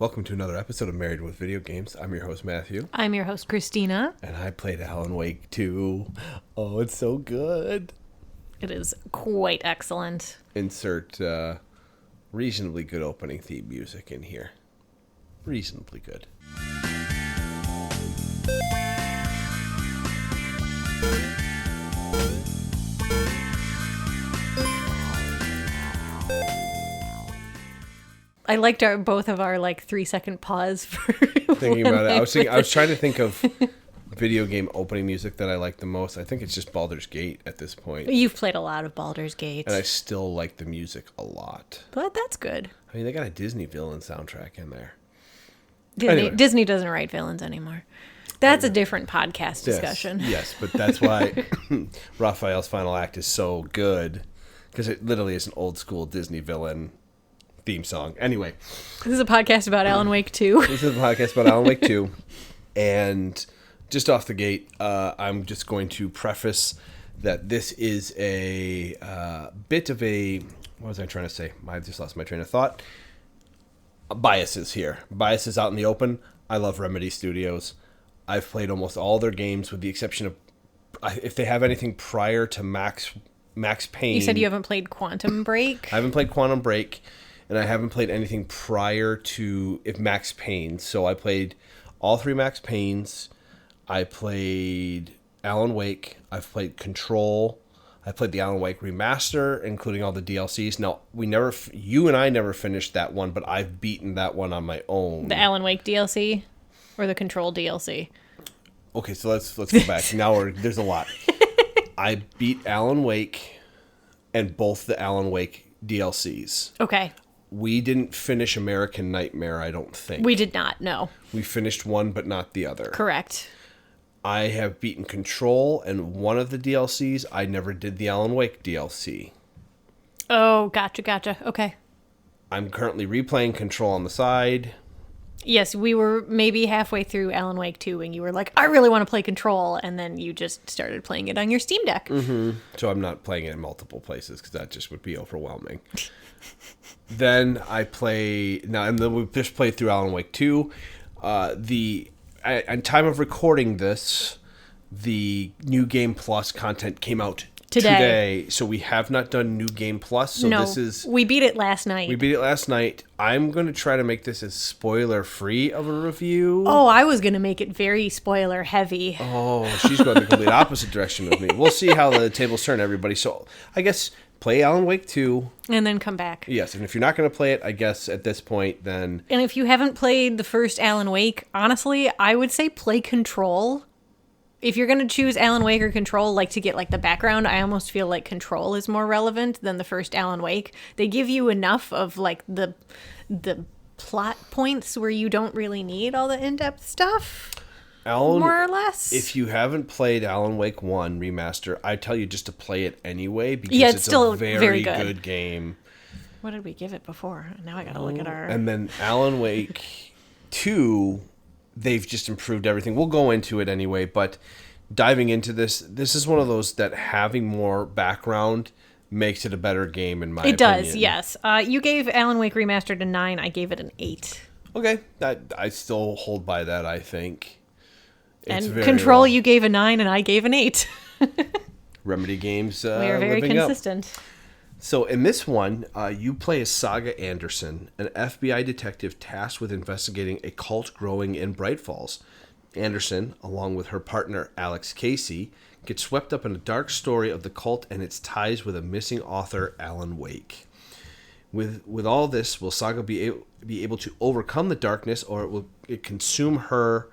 Welcome to another episode of Married with Video Games. I'm your host, Matthew. I'm your host, Christina. And I played Alan Wake 2. Oh, it's so good. It is quite excellent. Insert reasonably good opening theme music in here. Reasonably good. I liked both of our 3-second pause for Thinking about it. I was trying to think of video game opening music that I like the most. I think it's just Baldur's Gate at this point. You've played a lot of Baldur's Gate. And I still like the music a lot. But that's good. I mean, they got a Disney villain soundtrack in there. Disney doesn't write villains anymore. That's a different podcast discussion. Yes, but that's why Raphael's final act is so good. Because it literally is an old school Disney villain theme song. Anyway. This is a podcast about Alan Wake 2. This is a podcast about Alan Wake 2. And just off the gate, I'm just going to preface that this is a bit of a... What was I trying to say? I just lost my train of thought. Biases here. Biases out in the open. I love Remedy Studios. I've played almost all their games with the exception of... If they have anything prior to Max Payne... You said you haven't played Quantum Break? I haven't played Quantum Break. And I haven't played anything prior to Max Payne. So I played all three Max Paynes. I played Alan Wake. I've played Control. I played the Alan Wake remaster, including all the DLCs. Now, you and I never finished that one, but I've beaten that one on my own. The Alan Wake DLC or the Control DLC? Okay, so let's go back. Now there's a lot. I beat Alan Wake and both the Alan Wake DLCs. Okay. We didn't finish American Nightmare, I don't think. We did not, no. We finished one, but not the other. Correct. I have beaten Control and one of the DLCs. I never did the Alan Wake DLC. Oh, gotcha. Okay. I'm currently replaying Control on the side. Yes, we were maybe halfway through Alan Wake 2 and you were like, I really want to play Control, and then you just started playing it on your Steam Deck. Mm-hmm. So I'm not playing it in multiple places because that just would be overwhelming. Then we just played through Alan Wake 2. At time of recording this, the New Game Plus content came out today. So we have not done New Game Plus. So no, this is... We beat it last night. I'm going to try to make this as spoiler-free of a review. Oh, I was going to make it very spoiler-heavy. Oh, she's going the complete opposite direction of me. We'll see how the tables turn, everybody. So I guess... Play Alan Wake 2. And then come back. Yes, and if you're not going to play it, I guess at this point, then... And if you haven't played the first Alan Wake, honestly, I would say play Control. If you're going to choose Alan Wake or Control, to get the background, I almost feel like Control is more relevant than the first Alan Wake. They give you enough of the plot points where you don't really need all the in-depth stuff. More or less. If you haven't played Alan Wake 1 Remaster, I tell you just to play it anyway because it's still a very good game. What did we give it before? Now I gotta look at our... And then Alan Wake 2, they've just improved everything. We'll go into it anyway, but diving into this is one of those that having more background makes it a better game in my opinion. It does, yes. You gave Alan Wake Remastered a 9. I gave it an 8. Okay. I still hold by that, I think. And Control, you gave a 9, and I gave an 8. Remedy Games. We are very consistent. So in this one, you play as Saga Anderson, an FBI detective tasked with investigating a cult growing in Bright Falls. Anderson, along with her partner Alex Casey, gets swept up in a dark story of the cult and its ties with a missing author, Alan Wake. With all this, will Saga be able to overcome the darkness, or will it consume her?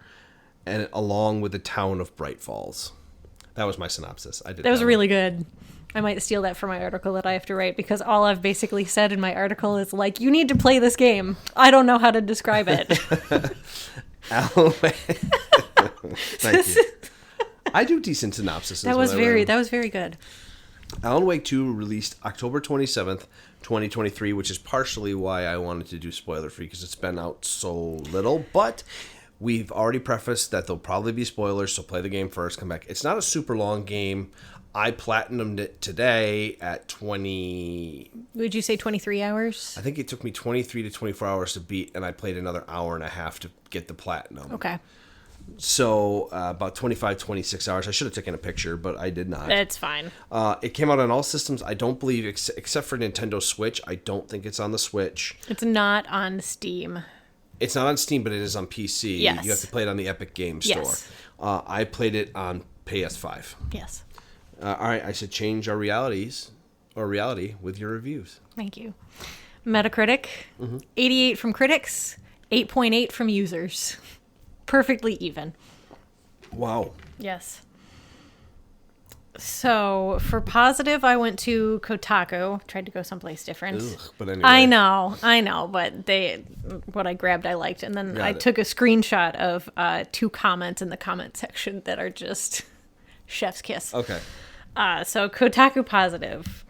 And along with the town of Bright Falls. That was my synopsis. That was really good. I might steal that for my article that I have to write, because all I've basically said in my article is you need to play this game. I don't know how to describe it. Thank you. I do decent synopsis. That was very good. Alan Wake 2 released October 27th, 2023, which is partially why I wanted to do spoiler free, because it's been out so little, but we've already prefaced that there'll probably be spoilers, so play the game first, come back. It's not a super long game. I platinumed it today at 20. Would you say 23 hours? I think it took me 23 to 24 hours to beat, and I played another hour and a half to get the platinum. Okay. So about 25, 26 hours. I should have taken a picture, but I did not. That's fine. It came out on all systems. I don't believe, except for Nintendo Switch, I don't think it's on the Switch. It's not on Steam. It's not on Steam, but it is on PC. Yes. You have to play it on the Epic Games Store. Yes. I played it on PS5. Yes. All right, I should change our reality with your reviews. Thank you. Metacritic, 88 from critics, 8.8 from users. Perfectly even. Wow. Yes. So for positive, I went to Kotaku. Tried to go someplace different. Ugh, but anyway. I know, but what I grabbed I liked, and then I took a screenshot of 2 comments in the comment section that are just chef's kiss. Okay. So Kotaku positive.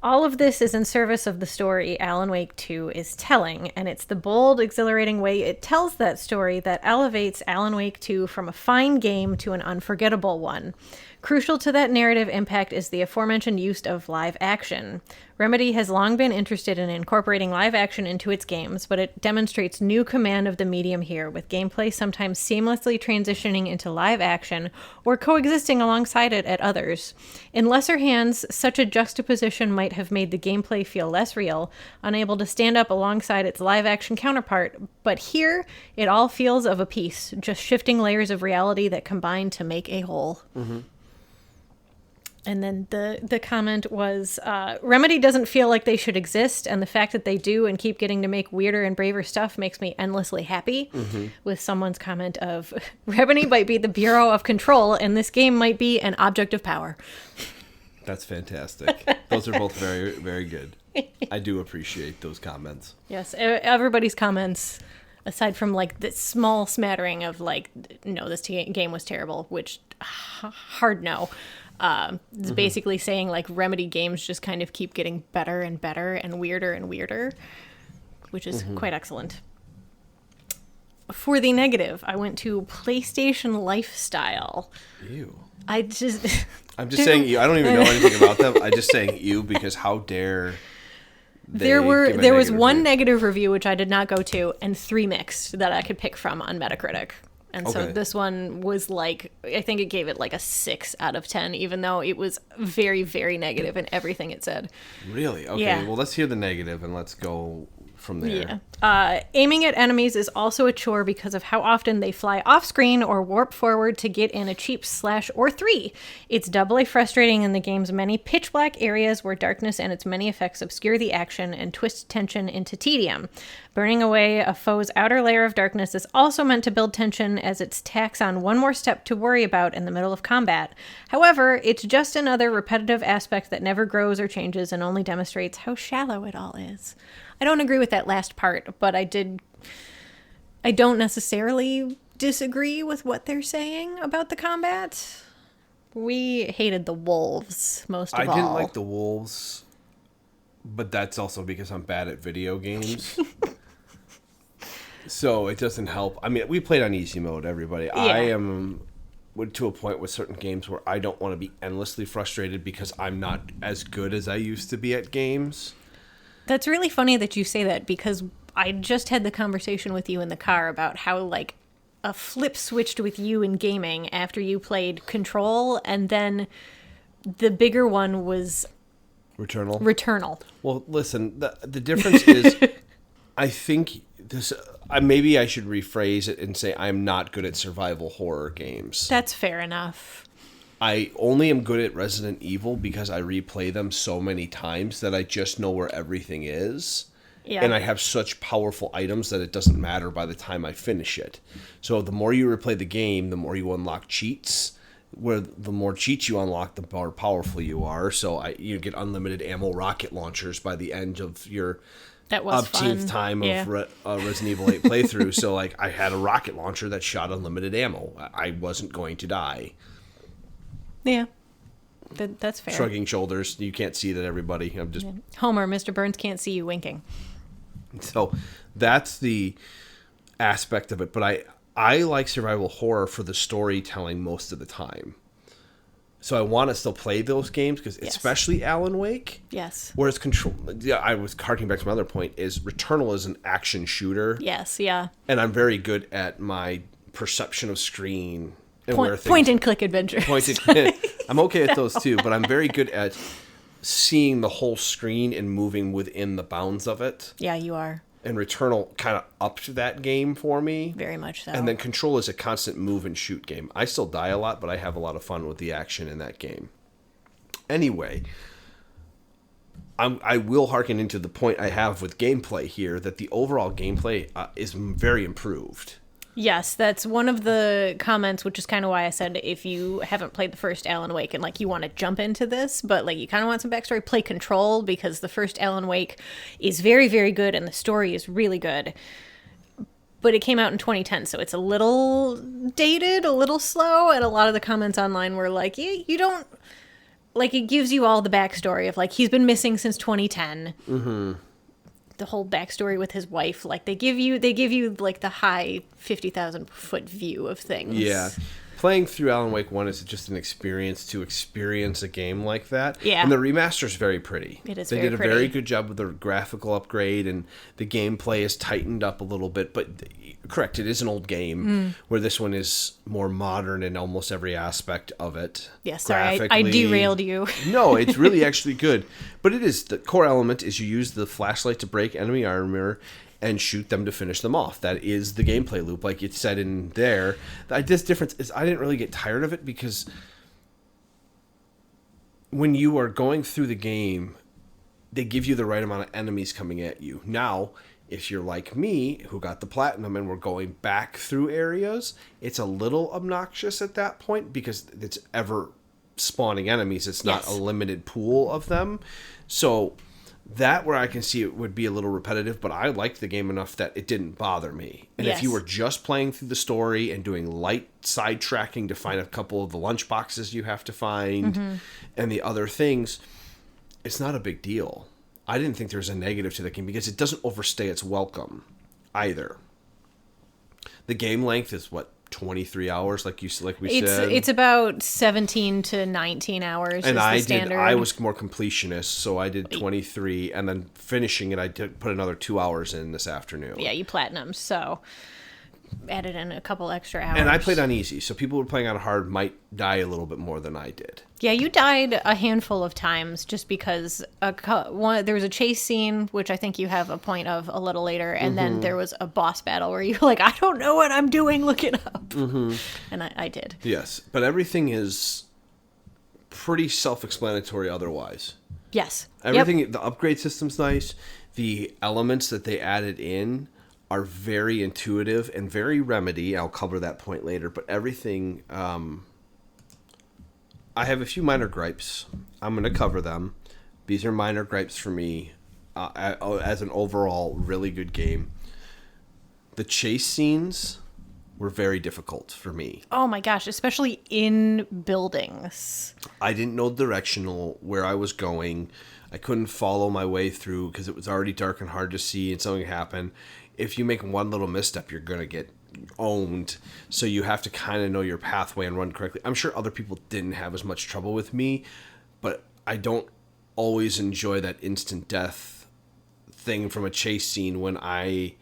All of this is in service of the story Alan Wake 2 is telling, and it's the bold, exhilarating way it tells that story that elevates Alan Wake 2 from a fine game to an unforgettable one. Crucial to that narrative impact is the aforementioned use of live action. Remedy has long been interested in incorporating live action into its games, but it demonstrates new command of the medium here, with gameplay sometimes seamlessly transitioning into live action or coexisting alongside it at others. In lesser hands, such a juxtaposition might have made the gameplay feel less real, unable to stand up alongside its live action counterpart, but here, it all feels of a piece, just shifting layers of reality that combine to make a whole. Mm-hmm. And then the comment was, Remedy doesn't feel like they should exist, and the fact that they do and keep getting to make weirder and braver stuff makes me endlessly happy. Mm-hmm. With someone's comment of, Remedy might be the Bureau of Control, and this game might be an object of power. That's fantastic. Those are both very, very good. I do appreciate those comments. Yes, everybody's comments, aside from like the small smattering of like, no, this game was terrible, which hard no. It's basically saying like Remedy games just kind of keep getting better and better and weirder, which is quite excellent. For the negative, I went to PlayStation Lifestyle. Ew. I'm just saying you. I don't even know anything about them. I'm just saying you because how dare there was one negative review which I did not go to, and 3 mixed that I could pick from on Metacritic. And so this one was like, I think it gave it like a 6 out of 10, even though it was very, very negative in everything it said. Really? Okay. Yeah. Well, let's hear the negative and let's go from there. Yeah. Aiming at enemies is also a chore because of how often they fly off screen or warp forward to get in a cheap slash or 3. It's doubly frustrating in the game's many pitch black areas where darkness and its many effects obscure the action and twist tension into tedium. Burning away a foe's outer layer of darkness is also meant to build tension as it tacks on one more step to worry about in the middle of combat. However, it's just another repetitive aspect that never grows or changes and only demonstrates how shallow it all is. I don't agree with that last part, but I don't necessarily disagree with what they're saying about the combat. We hated the wolves most of all. I didn't like the wolves, but that's also because I'm bad at video games. So it doesn't help. I mean, we played on easy mode, everybody. Yeah. I am to a point with certain games where I don't want to be endlessly frustrated because I'm not as good as I used to be at games. That's really funny that you say that, because I just had the conversation with you in the car about how, like, a flip switched with you in gaming after you played Control, and then the bigger one was Returnal. Well, listen, the difference is, I think this. Maybe I should rephrase it and say I'm not good at survival horror games. That's fair enough. I only am good at Resident Evil because I replay them so many times that I just know where everything is. Yeah. And I have such powerful items that it doesn't matter by the time I finish it. So the more you replay the game, the more you unlock cheats. Where the more cheats you unlock, the more powerful you are. So you get unlimited ammo rocket launchers by the end of your umpteenth time of Resident Evil 8 playthrough. So like I had a rocket launcher that shot unlimited ammo. I wasn't going to die. Yeah, that's fair. Shrugging shoulders. You can't see that, everybody. I'm just Homer. Mr. Burns can't see you winking. So that's the aspect of it. But I like survival horror for the storytelling most of the time. So I want to still play those games because especially Alan Wake. Yes. Whereas Control, I was harking back to my other point, is Returnal is an action shooter. Yes, yeah. And I'm very good at my perception of screen and Point and click adventure. I'm okay at those too, but I'm very good at seeing the whole screen and moving within the bounds of it. Yeah, you are. And Returnal kind of upped that game for me. Very much so. And then Control is a constant move and shoot game. I still die a lot, but I have a lot of fun with the action in that game. Anyway, I will hearken into the point I have with gameplay here, that the overall gameplay is very improved. Yes, that's one of the comments, which is kind of why I said if you haven't played the first Alan Wake and like you want to jump into this, but like you kind of want some backstory, play Control, because the first Alan Wake is very, very good and the story is really good. But it came out in 2010, so it's a little dated, a little slow, and a lot of the comments online were like, you don't... Like, it gives you all the backstory of, like, he's been missing since 2010. Mm-hmm. The whole backstory with his wife, like they give you like the high 50,000 foot view of things. Yeah, playing through Alan Wake 1 is just an experience to experience a game like that. Yeah, and the remaster's very pretty. It is. They did a very good job with the graphical upgrade, and the gameplay is tightened up a little bit. But correct, it is an old game where this one is more modern in almost every aspect of it. Yes, sorry, I derailed you. No, it's really actually good. But it is, the core element is you use the flashlight to break enemy armor and shoot them to finish them off. That is the gameplay loop, like it said in there. This difference is I didn't really get tired of it, because when you are going through the game, they give you the right amount of enemies coming at you. Now, if you're like me, who got the platinum and we're going back through areas, it's a little obnoxious at that point, because it's ever spawning enemies. It's not a limited pool of them. So that, where I can see it would be a little repetitive, but I liked the game enough that it didn't bother me. And if you were just playing through the story and doing light sidetracking to find a couple of the lunch boxes you have to find and the other things, it's not a big deal. I didn't think there was a negative to the game, because it doesn't overstay its welcome either. The game length is 23 hours, like we said. It's about 17 to 19 hours. And is the standard. I was more completionist, so I did 23, and then finishing it, I put another 2 hours in this afternoon. Yeah, you platinum, so added in a couple extra hours. And I played on easy, so people who were playing on hard might die a little bit more than I did. Yeah, you died a handful of times just because there was a chase scene, which I think you have a point of a little later, and then there was a boss battle where you're like, I don't know what I'm doing, look it up. And I did. Yes, but everything is pretty self-explanatory otherwise. Yes. Everything, the upgrade system's nice. The elements that they added in are very intuitive and very Remedy. I'll cover that point later, but everything... I have a few minor gripes. I'm going to cover them. These are minor gripes for me as an overall really good game. The chase scenes were very difficult for me. Oh my gosh, especially in buildings. I didn't know directional where I was going. I couldn't follow my way through because it was already dark and hard to see, and something happened. If you make one little misstep, you're going to get owned. So you have to kind of know your pathway and run correctly. I'm sure other people didn't have as much trouble with me, but I don't always enjoy that instant death thing from a chase scene when I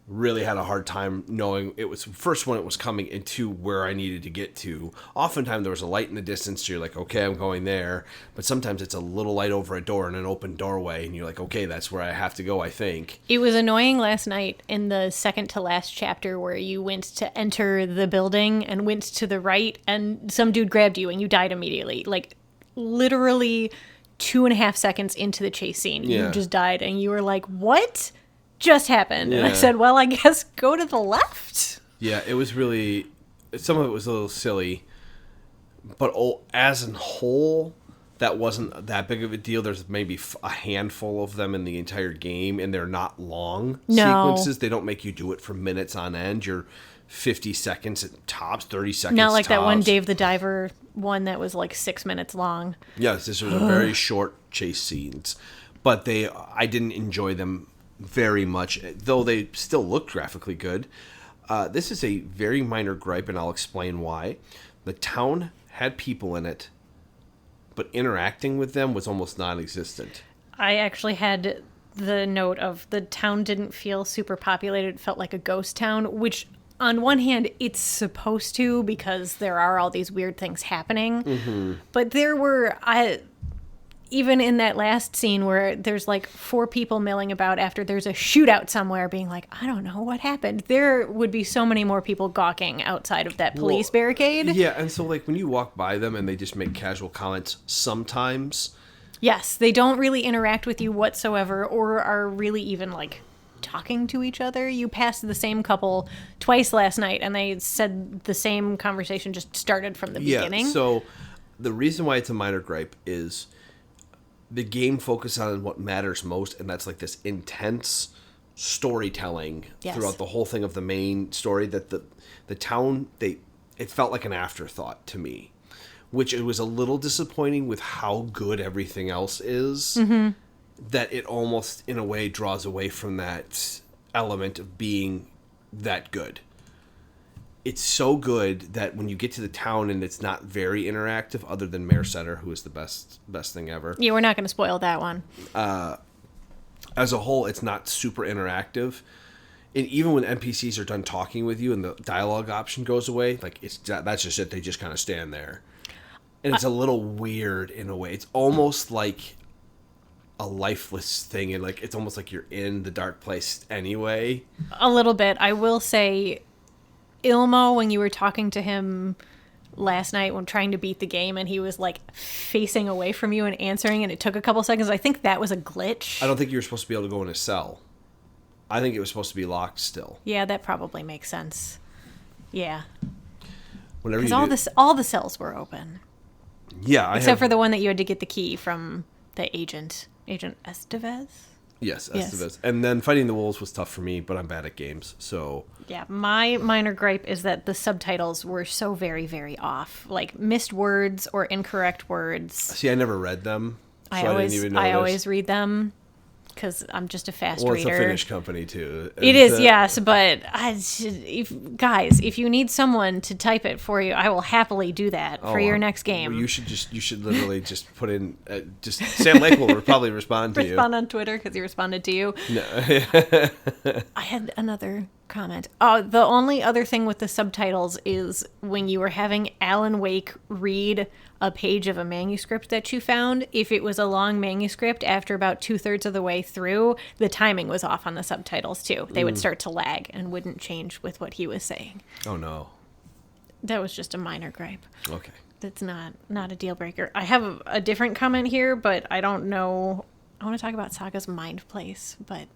really had a hard time knowing it was first when it was coming and two where I needed to get to. Oftentimes there was a light in the distance, so you're like, okay, I'm going there. But sometimes it's a little light over a door in an open doorway, and you're like, okay, that's where I have to go, I think. It was annoying last night in the second to last chapter where you went to enter the building and went to the right, and some dude grabbed you and you died immediately. Like, literally 2.5 seconds into the chase scene, you just died, and you were like, what just happened? Yeah. And I said, well, I guess go to the left. Yeah, it was really, some of it was a little silly, but as a whole, that wasn't that big of a deal. There's maybe a handful of them in the entire game, and they're not long sequences. They don't make you do it for minutes on end. You're 50 seconds at tops, 30 seconds Not like tops. that one Dave the Diver one that was like 6 minutes long. Yes, this was a very short chase scenes, but I didn't enjoy them very much, though they still looked graphically good. This is a very minor gripe, and I'll explain why. The town had people in it but interacting with them was almost non-existent. I actually had the note of the town didn't feel super populated. It felt like a ghost town, which on one hand, it's supposed to because there are all these weird things happening. Mm-hmm. But there were, even in that last scene where there's like 4 people milling about after there's a shootout somewhere being like, I don't know what happened. There would be so many more people gawking outside of that police barricade. Yeah, and so like when you walk by them and they just make casual comments sometimes. Yes, they don't really interact with you whatsoever or are really even like talking to each other. You passed the same couple twice last night and they said the same conversation just started from the beginning. So the reason why it's a minor gripe is the game focuses on what matters most, and that's like this intense storytelling throughout the whole thing of the main story, that the town, it felt like an afterthought to me, which it was a little disappointing with how good everything else is. Mm-hmm. That it almost, in a way, draws away from that element of being that good. It's so good that when you get to the town and it's not very interactive, other than Mayor Setter, who is the best thing ever. Yeah, we're not going to spoil that one. As a whole, it's not super interactive. And even when NPCs are done talking with you and the dialogue option goes away, like that's just it. They just kind of stand there. And it's a little weird in a way. It's almost like a lifeless thing, and like it's almost like you're in the dark place anyway. A little bit. I will say, Ilmo, when you were talking to him last night when trying to beat the game and he was like facing away from you and answering and it took a couple seconds, I think that was a glitch. I don't think you were supposed to be able to go in a cell. I think it was supposed to be locked still. Yeah, that probably makes sense. Yeah. Whenever because all the cells were open. Yeah. Except for the one that you had to get the key from the Agent Estevez? Yes, Estevez. Yes. And then fighting the wolves was tough for me, but I'm bad at games, so... Yeah, my minor gripe is that the subtitles were so very, very off. Like, missed words or incorrect words. See, I never read them, so I didn't even I always read them, because I'm just a fast reader. Well, it's a Finnish company, too. It is, yes, but if you need someone to type it for you, I will happily do that for your next game. Well, you should literally just put in, Sam Lake will probably respond to you. Respond on Twitter, because he responded to you. No. I had another comment. Oh, the only other thing with the subtitles is when you were having Alan Wake read a page of a manuscript that you found, if it was a long manuscript, after about 2/3 of the way through, the timing was off on the subtitles too. They would start to lag and wouldn't change with what he was saying. Oh no. That was just a minor gripe. Okay. That's not a deal breaker. I have a different comment here, but I don't know. I want to talk about Saga's mind place, but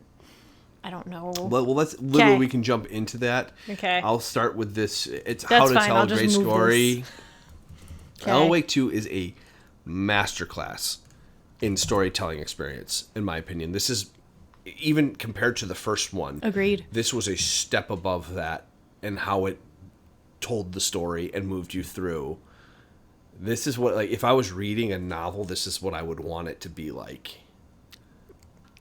I don't know. Well, we can jump into that. Okay. I'll start with this. It's How to Tell a Great Story. Okay. Alan Wake 2 is a masterclass in storytelling experience, in my opinion. This is, even compared to the first one. Agreed. This was a step above that in how it told the story and moved you through. This is what, like, if I was reading a novel, this is what I would want it to be like.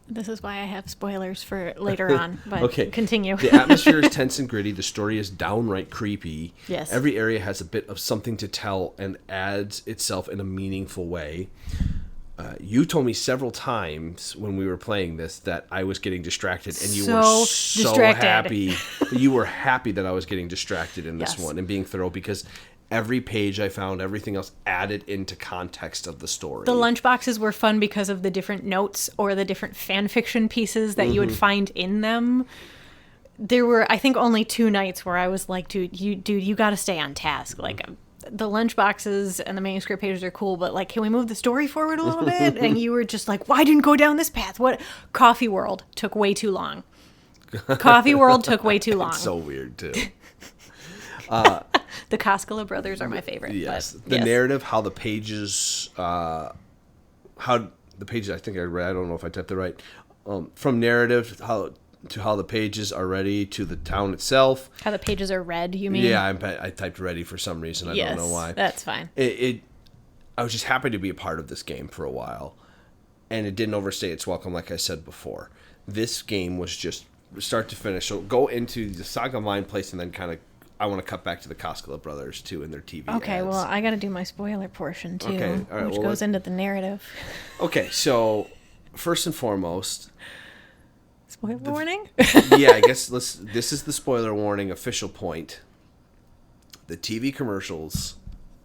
This is why I have spoilers for later on, but okay. Continue. The atmosphere is tense and gritty. The story is downright creepy. Yes. Every area has a bit of something to tell and adds itself in a meaningful way. You told me several times when we were playing this that I was getting distracted, and you were so happy. You were happy that I was getting distracted in this one and being thorough, because every page I found, everything else added into context of the story. The lunchboxes were fun because of the different notes or the different fan fiction pieces that you would find in them. There were, I think, only 2 nights where I was like, dude, you got to stay on task. Like, the lunchboxes and the manuscript pages are cool, but like, can we move the story forward a little bit? And you were just like, why didn't go down this path? What? Coffee World took way too long. Coffee World took way too long. It's so weird too. The Koskela brothers are my favorite. Yes. The narrative, how the pages, I think I read, I don't know if I typed it right. From narrative, how the pages are ready, to the town itself. How the pages are read, you mean? Yeah, I typed ready for some reason. I don't know why. That's fine. I was just happy to be a part of this game for a while. And it didn't overstay its welcome, like I said before. This game was just start to finish. So go into the Saga Mind Place and then kind of I want to cut back to the Koskela brothers, too, in their TV Okay, ads. well, I got to do my spoiler portion, too, Okay, all right, which well, goes into the narrative. Okay, so first and foremost... Spoiler warning? Yeah, I guess this is the spoiler warning official point. The TV commercials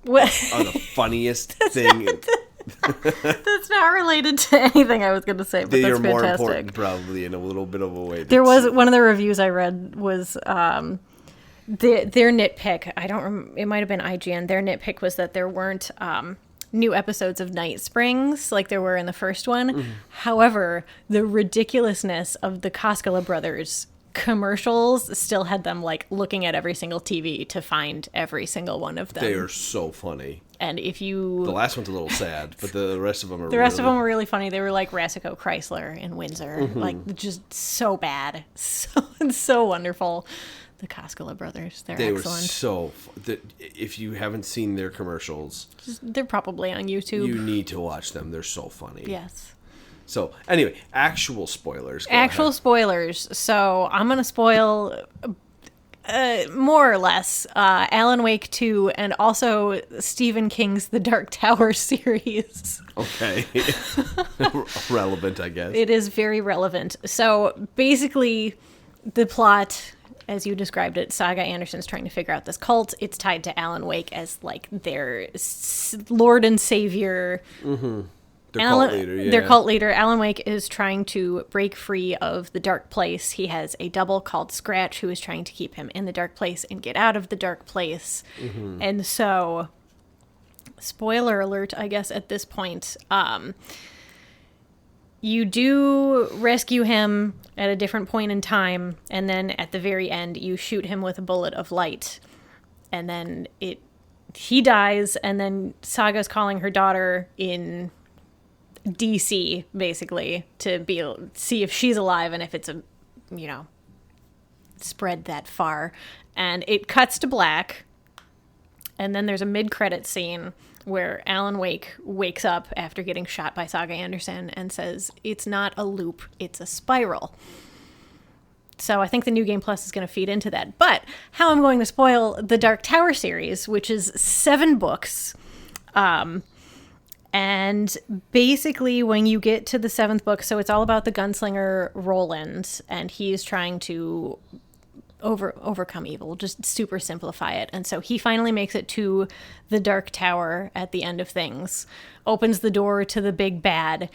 What? are the funniest thing. That's not related to anything I was going to say, but They that's are more fantastic. important, probably, in a little bit of a way. There was one of the reviews I read was their nitpick. It might have been IGN. Their nitpick was that there weren't new episodes of Night Springs like there were in the first one. Mm-hmm. However, the ridiculousness of the Koskela brothers commercials still had them like looking at every single TV to find every single one of them. They are so funny. And if you... The last one's a little sad, but the rest of them are The rest of them were really funny. They were like Rasico Chrysler in Windsor. Mm-hmm. Like, just so bad. So wonderful. The Koskela brothers. They're excellent. Were so... If you haven't seen their commercials... They're probably on YouTube. You need to watch them. They're so funny. Yes. So, anyway, actual spoilers. Spoilers. So, I'm going to spoil... more or less, Alan Wake 2 and also Stephen King's The Dark Tower series. Okay. Relevant, I guess. It is very relevant. So basically, the plot, as you described it, Saga Anderson's trying to figure out this cult. It's tied to Alan Wake as like their Lord and Savior. Mm-hmm. Their cult leader, yeah. Their cult leader, Alan Wake, is trying to break free of the dark place. He has a double called Scratch who is trying to keep him in the dark place and get out of the dark place. Mm-hmm. And so, spoiler alert, I guess, at this point, you do rescue him at a different point in time, and then at the very end, you shoot him with a bullet of light. And then he dies, and then Saga's calling her daughter in DC basically to see if she's alive and if it's spread that far. And it cuts to black, and then there's a mid-credit scene where Alan Wake wakes up after getting shot by Saga Anderson and says, "It's not a loop, it's a spiral." So I think the New Game Plus is going to feed into that. But how I'm going to spoil the Dark Tower series, which is 7 books, and basically, when you get to the 7th book, so it's all about the gunslinger Roland, and he's trying to overcome evil, just super simplify it. And so he finally makes it to the Dark Tower at the end of things, opens the door to the big bad,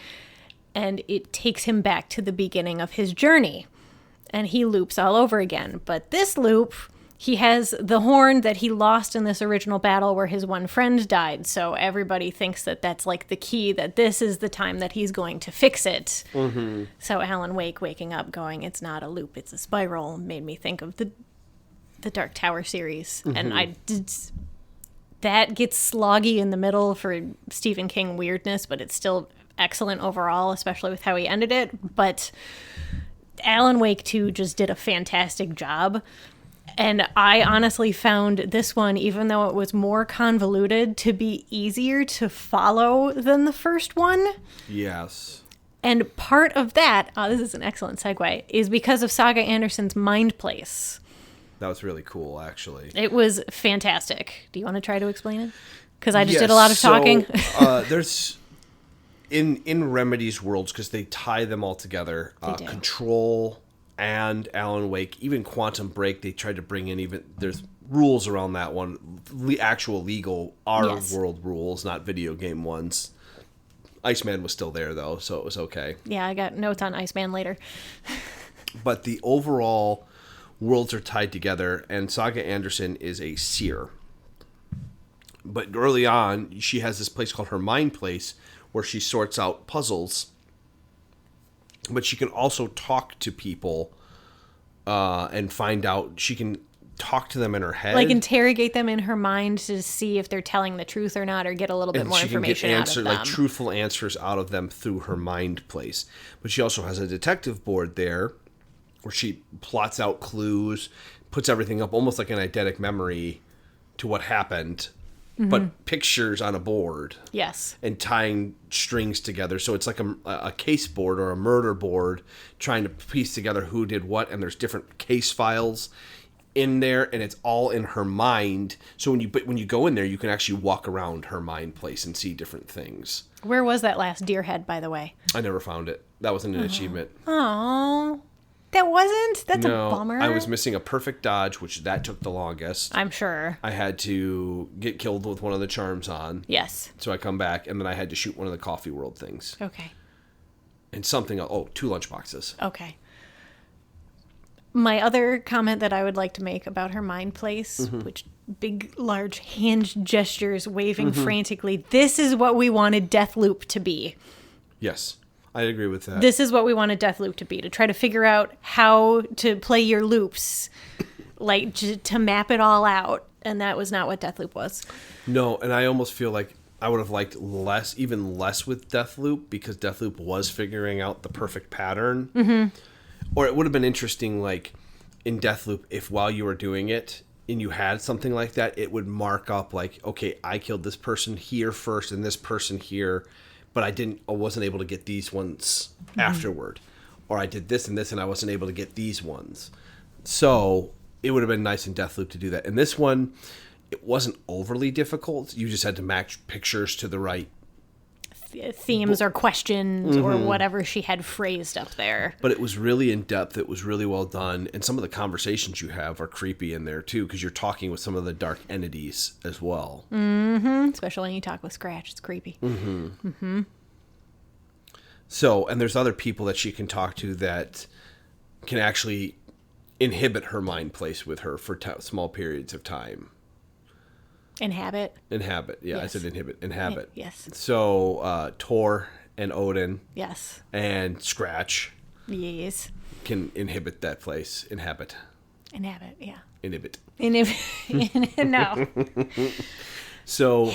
and it takes him back to the beginning of his journey. And he loops all over again. But this loop... He has the horn that he lost in this original battle where his one friend died. So everybody thinks that that's like the key, that this is the time that he's going to fix it. Mm-hmm. So Alan Wake waking up going, "It's not a loop, it's a spiral," made me think of the Dark Tower series. Mm-hmm. And that gets sloggy in the middle for Stephen King weirdness, but it's still excellent overall, especially with how he ended it. But Alan Wake 2 just did a fantastic job. And I honestly found this one, even though it was more convoluted, to be easier to follow than the first one. Yes. And part of that, this is an excellent segue, is because of Saga Anderson's Mind Place. That was really cool, actually. It was fantastic. Do you want to try to explain it? Because I just did a lot of talking. There's... In Remedy's worlds, because they tie them all together, Control... and Alan Wake, even Quantum Break, they tried to bring in there's rules around that one, actual legal world rules, not video game ones. Iceman was still there though, so it was okay. Yeah, I got notes on Iceman later. But the overall worlds are tied together, and Saga Anderson is a seer. But early on, she has this place called her Mind Place, where she sorts out puzzles. But she can also talk to people and find out. She can talk to them in her head. Like interrogate them in her mind to see if they're telling the truth or not, or get a little bit more information out of them. Like truthful answers out of them through her mind place. But she also has a detective board there where she plots out clues, puts everything up almost like an eidetic memory to what happened. Mm-hmm. But pictures on a board. Yes. And tying strings together. So it's like a case board or a murder board trying to piece together who did what. And there's different case files in there, and it's all in her mind. So when you go in there, you can actually walk around her mind place and see different things. Where was that last deer head, by the way? I never found it. That wasn't an achievement. Oh, that wasn't? That's a bummer. I was missing a perfect dodge, which that took the longest. I'm sure. I had to get killed with one of the charms on. Yes. So I come back, and then I had to shoot one of the Coffee World things. Okay. And something else. Oh, 2 lunchboxes. Okay. My other comment that I would like to make about her mind place, which big, large hand gestures waving frantically, this is what we wanted Deathloop to be. Yes, I agree with that. This is what we wanted Deathloop to be, to try to figure out how to play your loops, like to map it all out. And that was not what Deathloop was. No, and I almost feel like I would have liked even less with Deathloop, because Deathloop was figuring out the perfect pattern. Mm-hmm. Or it would have been interesting, like, in Deathloop, if while you were doing it, and you had something like that, it would mark up, like, okay, I killed this person here first, and this person here, but I wasn't able to get these ones afterward. Or I did this and this, and I wasn't able to get these ones. So, it would have been nice in Deathloop to do that. And this one, it wasn't overly difficult. You just had to match pictures to the right themes or questions or whatever she had phrased up there. But it was really in depth. It was really well done. And some of the conversations you have are creepy in there too, because you're talking with some of the dark entities as well. Mm-hmm. Especially when you talk with Scratch. It's creepy. Mm-hmm. Mm-hmm. So, and there's other people that she can talk to that can actually inhibit her mind place with her for small periods of time. Inhabit. Yeah, yes. I said inhabit. Yes. So, Tor and Odin. Yes. And Scratch. Yes. Can inhibit that place. Inhabit, yeah. Inhibit. No. So,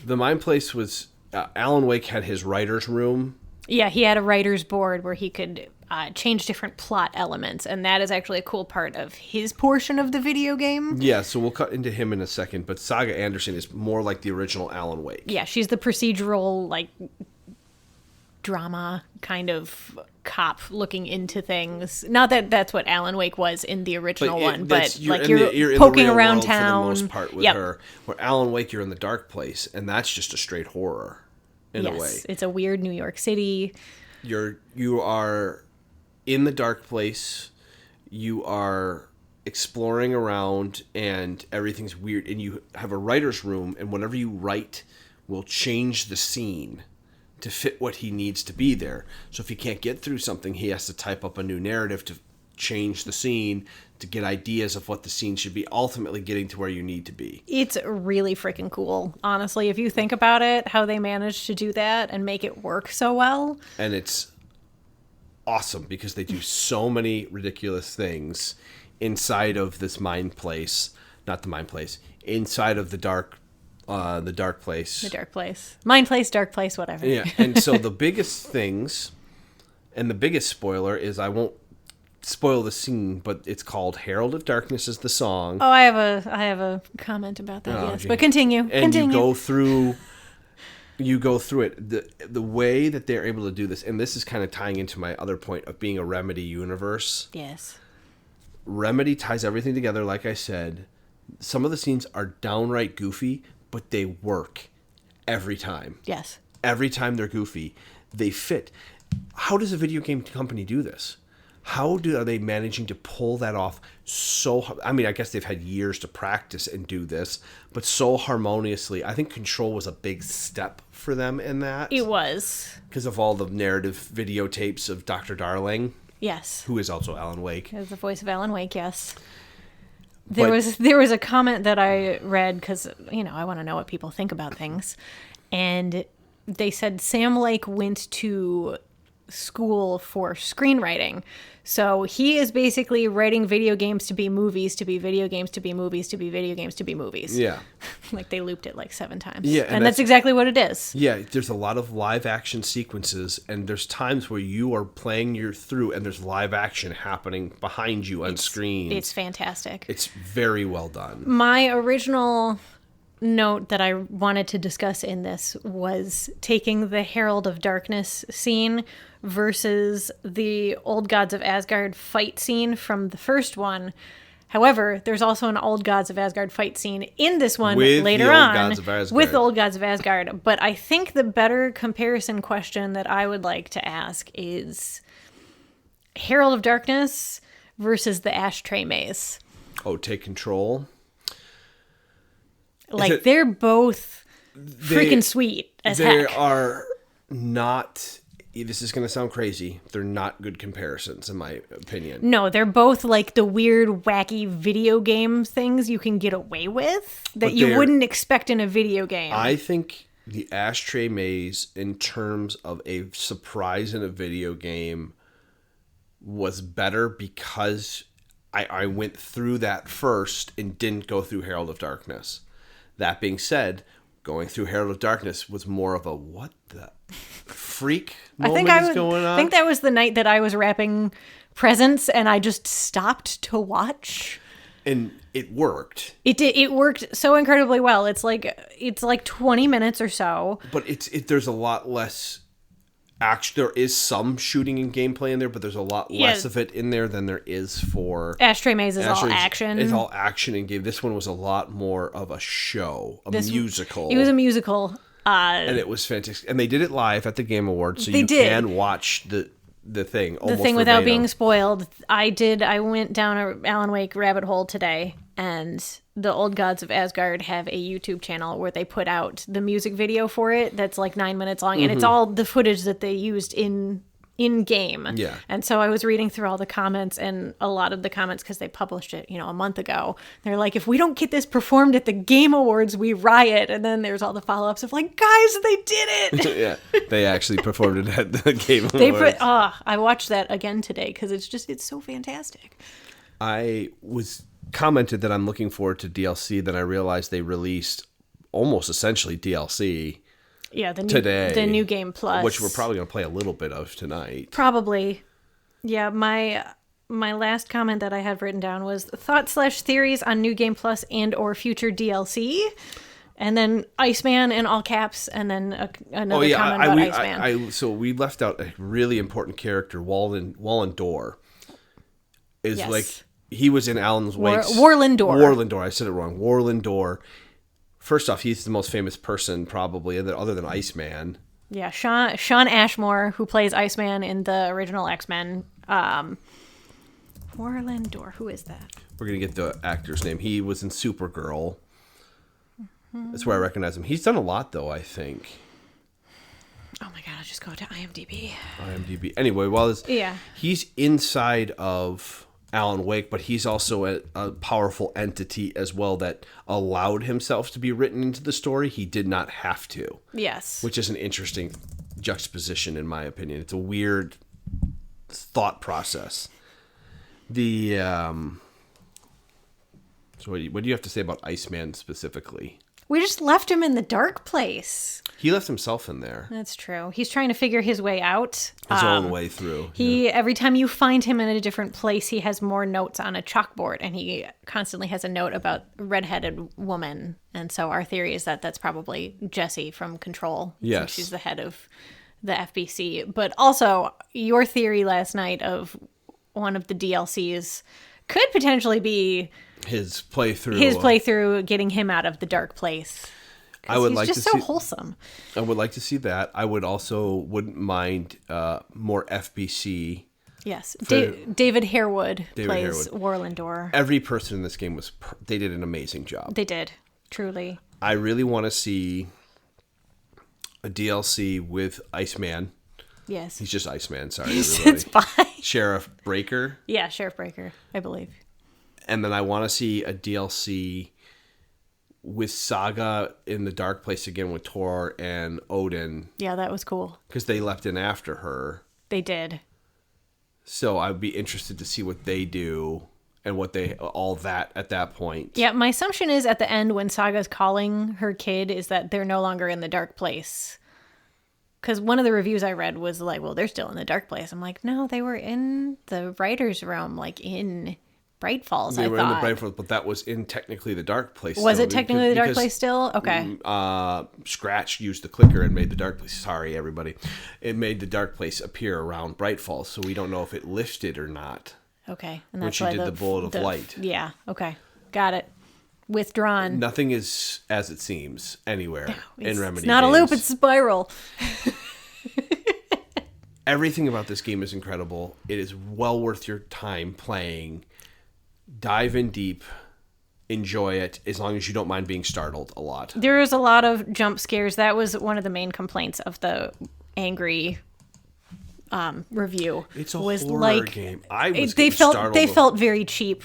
the mind place was, Alan Wake had his writer's room. Yeah, he had a writer's board where he could change different plot elements, and that is actually a cool part of his portion of the video game. Yeah, so we'll cut into him in a second, but Saga Anderson is more like the original Alan Wake. Yeah, she's the procedural, like, drama kind of cop looking into things. Not that that's what Alan Wake was in the original one, but like you're poking around town. For the most part with her. Where Alan Wake, you're in the dark place, and that's just a straight horror in a way. It's a weird New York City. You are in the dark place. You are exploring around, and everything's weird. And you have a writer's room, and whatever you write will change the scene to fit what he needs to be there. So if he can't get through something, he has to type up a new narrative to change the scene, to get ideas of what the scene should be, ultimately getting to where you need to be. It's really freaking cool, honestly, if you think about it, how they managed to do that and make it work so well. And it's awesome because they do so many ridiculous things inside of this mind place. Not the mind place. Inside of the dark place. The dark place. Mind place, dark place, whatever. Yeah, and so the biggest things, and the biggest spoiler is, I won't spoil the scene, but it's called Herald of Darkness is the song. Oh, I have a comment about that, yes. Gee. But continue. And you go through it. The way that they're able to do this, and this is kind of tying into my other point of being a Remedy universe. Yes. Remedy ties everything together, like I said. Some of the scenes are downright goofy, but they work every time. Yes. Every time they're goofy, they fit. How does a video game company do this? How are they managing to pull that off so... I mean, I guess they've had years to practice and do this, but so harmoniously. I think Control was a big step for them in that. It was. Because of all the narrative videotapes of Dr. Darling. Yes. Who is also Alan Wake. As the voice of Alan Wake, yes. There was a comment that I read, because, I want to know what people think about things. And they said Sam Lake went to school for screenwriting. So he is basically writing video games to be movies, to be video games, to be movies, to be video games, to be movies. Yeah. Like they looped it like 7 times. Yeah. And that's exactly what it is. Yeah. There's a lot of live action sequences, and there's times where you are playing through and there's live action happening behind you on screen. It's fantastic. It's very well done. My original note that I wanted to discuss in this was taking the Herald of Darkness scene versus the Old Gods of Asgard fight scene from the first one. However, there's also an Old Gods of Asgard fight scene in this one With later the Old on Gods of Asgard. with the Old Gods of Asgard. But I think the better comparison question that I would like to ask is Herald of Darkness versus the Ashtray Maze. Oh, Take Control. Like, they're both freaking sweet as heck. They are not... This is going to sound crazy. They're not good comparisons, in my opinion. No, they're both like the weird, wacky video game things you can get away with that you wouldn't expect in a video game. I think the Ashtray Maze, in terms of a surprise in a video game, was better because I went through that first and didn't go through Herald of Darkness. That being said, going through Herald of Darkness was more of a what the freak moment going on. I think that was the night that I was wrapping presents and I just stopped to watch. And it worked. It did. It worked so incredibly well. It's like 20 minutes or so. But there's a lot less action. There is some shooting and gameplay in there, but there's a lot less of it in there than there is for Ashtray Maze is all action. It's all action and game. This one was a lot more of a show, musical. It was a musical. And it was fantastic. And they did it live at the Game Awards, so you can watch the thing. The thing without being spoiled. I went down a Alan Wake rabbit hole today, and the Old Gods of Asgard have a YouTube channel where they put out the music video for it that's like 9 minutes long, and it's all the footage that they used in game. Yeah. And so I was reading through all the comments, and a lot of the comments, because they published it, a month ago, they're like, if we don't get this performed at the Game Awards, we riot. And then there's all the follow-ups of like, guys, they did it. Yeah, they actually performed it at the Game Awards. I watched that again today because it's so fantastic. I was commented that I'm looking forward to DLC, then I realized they released almost essentially DLC. Yeah, the new game plus, which we're probably going to play a little bit of tonight. Probably. Yeah, my last comment that I had written down was thoughts/theories on new game plus and or future DLC, and then Iceman in all caps, and then another comment about Iceman. So we left out a really important character, Wallendor. Is like he was in Alan Wake's Warlindor. I said it wrong. Warlindor. First off, he's the most famous person probably, other than Iceman. Yeah, Sean Ashmore, who plays Iceman in the original X-Men. Warlindor, who is that? We're going to get the actor's name. He was in Supergirl. That's where I recognize him. He's done a lot, though, I think. Oh my god, I'll just go to IMDb. Anyway, he's inside of Alan Wake, but he's also a powerful entity as well that allowed himself to be written into the story. He did not have to. Yes. Which is an interesting juxtaposition, in my opinion. It's a weird thought process. So what do you have to say about Iceman specifically? We just left him in the dark place. He left himself in there. That's true. He's trying to figure his way out. His own way through. Every time you find him in a different place, he has more notes on a chalkboard, and he constantly has a note about redheaded woman. And so our theory is that that's probably Jessie from Control. Yes. Since she's the head of the FBC. But also, your theory last night of one of the DLCs could potentially be his playthrough getting him out of the dark place. He's just so wholesome. I would like to see that. I wouldn't mind more FBC. Yes, David Harewood plays Warlindor. Every person in this game they did an amazing job. They did, truly. I really want to see a DLC with Iceman. Yes. He's just Iceman, sorry everybody. It's fine. Sheriff Breaker. Yeah, Sheriff Breaker, I believe. And then I want to see a DLC with Saga in the dark place again with Thor and Odin. Yeah, that was cool. Because they left in after her. They did. So I'd be interested to see what they do and all that at that point. Yeah, my assumption is at the end when Saga's calling her kid is that they're no longer in the dark place. Because one of the reviews I read was like, well, they're still in the dark place. I'm like, no, they were in the writer's room, like in Bright Falls, They were in the Bright Falls, but that was in technically the dark place. Was it technically the dark place still? Okay. Scratch used the clicker and made the dark place. Sorry, everybody. It made the dark place appear around Bright Falls, so we don't know if it lifted or not. Okay. And when that's she why did the bullet of light. Yeah. Okay. Got it. Withdrawn. Nothing is as it seems anywhere in Remedy It's not games. a loop, it's a spiral. Everything about this game is incredible. It is well worth your time playing. Dive in deep. Enjoy it, as long as you don't mind being startled a lot. There was a lot of jump scares. That was one of the main complaints of the angry review. It's a was horror game. I was they getting startled. They felt very cheap,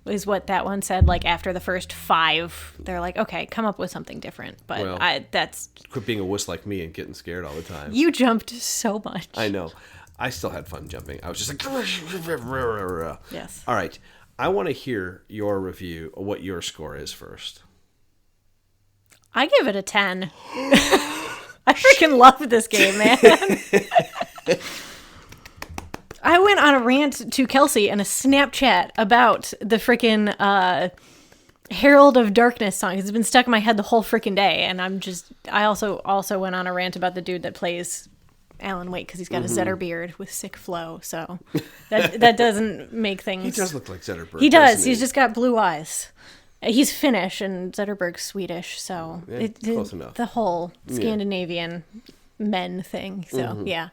is what that one said. Like after the first 5, they're like, okay, come up with something different. But Well, that's Quit being a wuss like me and getting scared all the time. you jumped so much. I know. I still had fun jumping. I was just like... Yes. All right. I want to hear your review of what your score is first. I give it a 10. I freaking love this game, man. I went on a rant to Kelsey in a Snapchat about the freaking Herald of Darkness song. It's been stuck in my head the whole freaking day, and I also went on a rant about the dude that plays Alan Wake because he's got a Zetter beard with sick flow. So that doesn't make things. He does look like Zetterberg. He does. doesn't he? He's just got blue eyes. He's Finnish and Zetterberg's Swedish, so Yeah, close enough. The whole Scandinavian men thing. So yeah.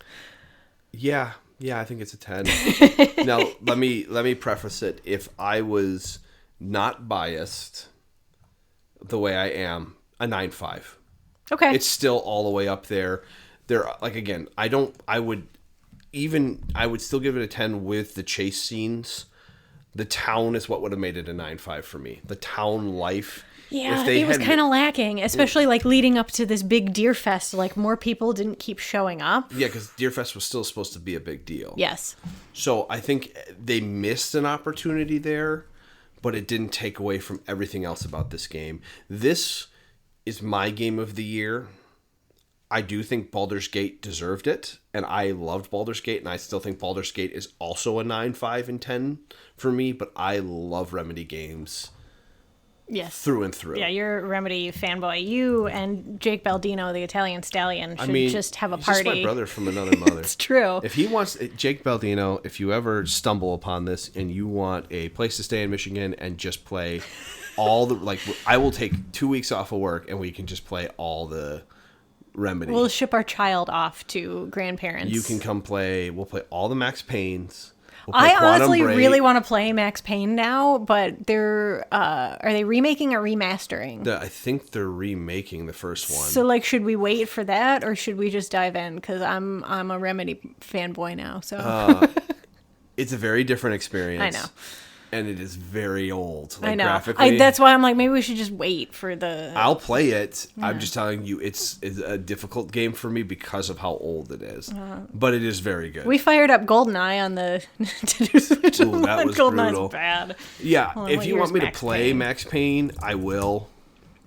Yeah, I think it's a 10. Now, let me preface it. If I was not biased the way I am, a 9.5. Okay. It's still all the way up there. There, like, again, I would still give it a 10 with the chase scenes. The town is what would have made it a 9.5 for me. The town life. Yeah, it was kind of lacking, especially like leading up to this big Deer Fest. Like more people didn't keep showing up. Yeah, because Deer Fest was still supposed to be a big deal. Yes. So I think they missed an opportunity there, but it didn't take away from everything else about this game. This is my game of the year. I do think Baldur's Gate deserved it, and I loved Baldur's Gate, and I still think Baldur's Gate is also a 9, 5, and 10 for me, but I love Remedy games. Yes. Through and through. Yeah, you're a Remedy fanboy. You and Jake Baldino, the Italian stallion, should just have a he's party. Just my brother from another mother. It's true. If he wants, Jake Baldino, if you ever stumble upon this and you want a place to stay in Michigan and just play all the, like, I will take 2 weeks off of work and we can just play all the Remedy. We'll ship our child off to grandparents. You can come play. We'll play all the Max Paynes. We'll play I Quantum honestly Break. really want to play Max Payne now, but they're are they remaking or remastering? I think they're remaking the first one. So like, should we wait for that or should we just dive in? Because I'm a Remedy fanboy now. So It's a very different experience. I know. And it is very old. Like, I know. Graphically. That's why I'm like, maybe we should just wait for the. I'll play it. Yeah. I'm just telling you, it's a difficult game for me because of how old it is. But it is very good. We fired up GoldenEye on the Nintendo Switch. Ooh, that was GoldenEye's brutal. bad. Yeah, Hold on, if what you year want is me to Max play Payne? Max Payne, I will.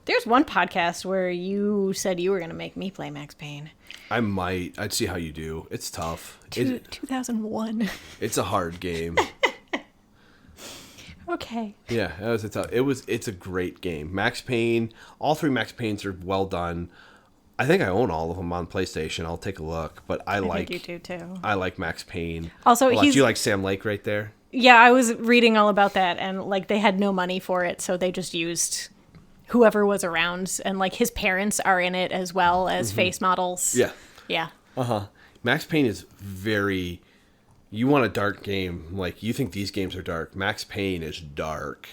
There's one podcast where you said you were going to make me play Max Payne. I might. I'd see how you do. It's tough. 2001. It's a hard game. Okay. Yeah, that was a tough. It's a great game. Max Payne. All 3 Max Paynes are well done. I think I own all of them on PlayStation. I'll take a look, but I like think you do too. I like Max Payne. Also, do you like Sam Lake right there? Yeah, I was reading all about that, and like they had no money for it, so they just used whoever was around, and like his parents are in it as well as face models. Yeah. Yeah. Max Payne is very. You want a dark game, like you think these games are dark. Max Payne is dark,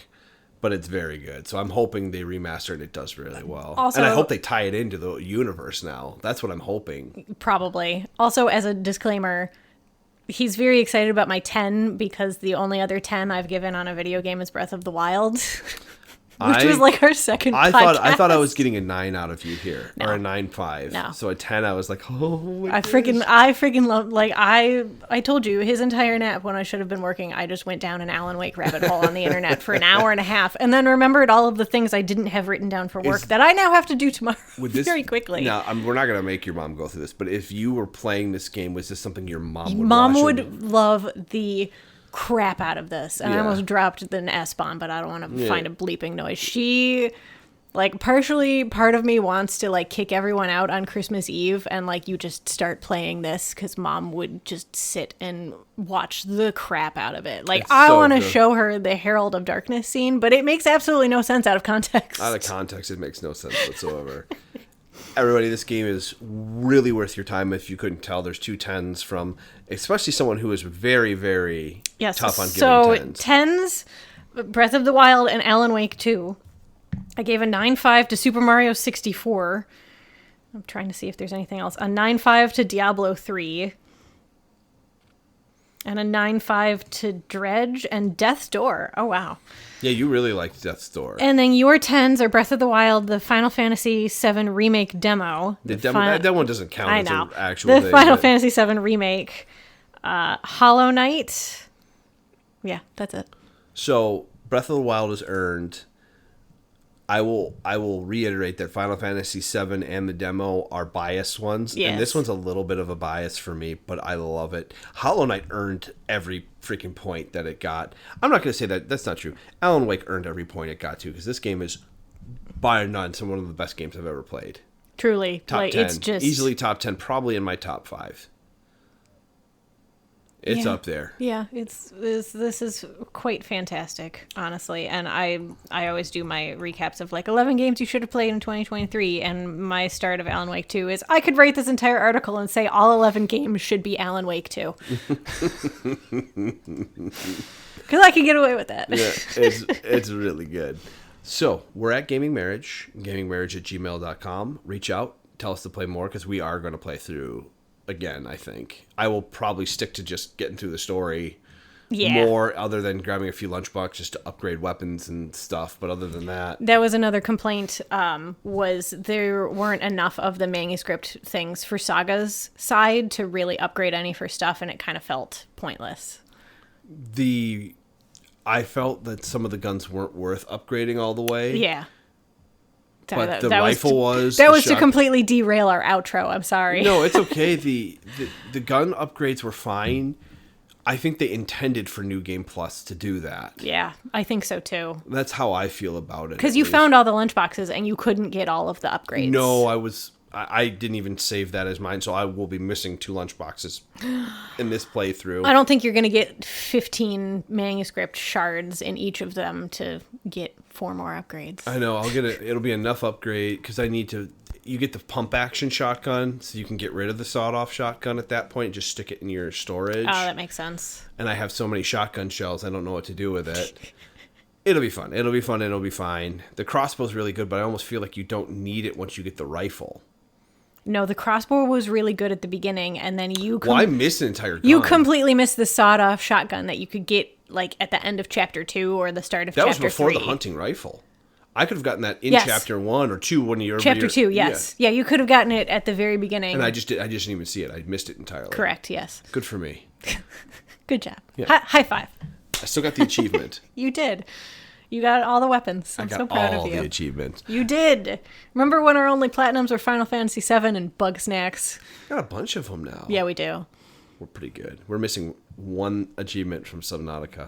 but it's very good. So I'm hoping they remaster it. It does really well. Also, and I hope they tie it into the universe now. That's what I'm hoping. Probably. Also, as a disclaimer, he's very excited about my 10 because the only other 10 I've given on a video game is Breath of the Wild. Which was like our second podcast. I thought I was getting a 9 out of you here. No. Or a 9.5. No. So a 10 I was like, oh my I freaking love, like, I told you his entire nap when I should have been working, I just went down an Alan Wake rabbit hole on the internet for an hour and a half and then remembered all of the things I didn't have written down for work that I now have to do tomorrow very quickly. Now, we're not going to make your mom go through this, but if you were playing this game, was this something your mom would Mom watch? would love the crap out of this. And I Yeah. almost dropped the S-bomb, but I don't want to find a bleeping noise. She Like, partially, part of me wants to, like, kick everyone out on Christmas Eve and, like, you just start playing this because Mom would just sit and watch the crap out of it. Like, It's I so want to good. show her the Herald of Darkness scene, but it makes absolutely no sense out of context. Out of context, it makes no sense whatsoever. Everybody, this game is really worth your time. If you couldn't tell, there's 2 10s from, especially someone who is very, very Yes, tough on giving so 10s. 10s, Breath of the Wild and Alan Wake 2. I gave a 9.5 to Super Mario 64. I'm trying to see if there's anything else. A 9.5 to Diablo 3. And a 9.5 to Dredge and Death's Door. Oh, wow. Yeah, you really liked Death's Door. And then your 10s are Breath of the Wild, the Final Fantasy VII Remake demo. The demo, that one doesn't count I as know. an actual The thing, Final but- Fantasy VII Remake. Hollow Knight. Yeah, that's it. So, Breath of the Wild is earned. I will reiterate that Final Fantasy VII and the demo are biased ones. Yes. And this one's a little bit of a bias for me, but I love it. Hollow Knight earned every freaking point that it got. I'm not going to say that. That's not true. Alan Wake earned every point it got to, because this game is, by none, one of the best games I've ever played. Truly. Top like, 10. It's just... Easily top 10, probably in my top 5. It's Yeah. up there. Yeah, this is quite fantastic, honestly. And I always do my recaps of like 11 games you should have played in 2023. And my start of Alan Wake 2 is I could write this entire article and say all 11 games should be Alan Wake 2. Because I can get away with that. Yeah, it's really good. So, we're at Gaming Marriage, gamingmarriage@gmail.com. Reach out, tell us to play more, because we are going to play through again, I think. I will probably stick to just getting through the story more, other than grabbing a few lunchboxes just to upgrade weapons and stuff. But other than that... That was another complaint, was there weren't enough of the manuscript things for Saga's side to really upgrade any of her stuff, and it kind of felt pointless. I felt that some of the guns weren't worth upgrading all the way. Yeah. But the rifle was... That the was to shot- completely derail our outro. I'm sorry. No, it's okay. The gun upgrades were fine. I think they intended for New Game Plus to do that. Yeah, I think so too. That's how I feel about it. Because you found all the lunchboxes and you couldn't get all of the upgrades. No, I didn't even save that as mine, so I will be missing 2 lunchboxes in this playthrough. I don't think you're going to get 15 manuscript shards in each of them to get 4 more upgrades. I know, it'll be enough upgrade, because you get the pump action shotgun, so you can get rid of the sawed-off shotgun at that point, just stick it in your storage. Oh, that makes sense. And I have so many shotgun shells, I don't know what to do with it. It'll be fun. It'll be fun, and it'll be fine. The crossbow's really good, but I almost feel like you don't need it once you get the rifle. No, the crossbow was really good at the beginning, and then I missed an entire gun. you completely missed the sawed-off shotgun that you could get like at the end of chapter 2 or the start of That chapter 3. was before the hunting rifle. I could have gotten that in Yes. chapter 1 or 2 when you're Chapter 2, yes. Yeah, you could have gotten it at the very beginning. And I just didn't even see it. I missed it entirely. Correct, yes. Good for me. Good job. Yeah. High five. I still got the achievement. You did. You got all the weapons. I'm I got so proud all of you. the achievements. You did. Remember when our only platinums were Final Fantasy VII and Bug Snacks? Got a bunch of them now. Yeah, we do. We're pretty good. We're missing 1 achievement from Subnautica.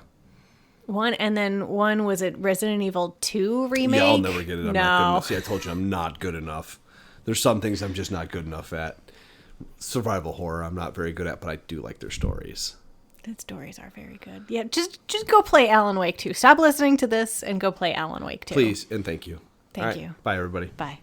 One, and then one, was it Resident Evil 2 remake? Yeah, I'll never get it. I'm not good No. enough. See, I told you I'm not good enough. There's some things I'm just not good enough at. Survival horror I'm not very good at, but I do like their stories. The stories are very good. Yeah, just go play Alan Wake 2. Stop listening to this and go play Alan Wake 2. Please, and thank you. Thank All right, you. Bye, everybody. Bye.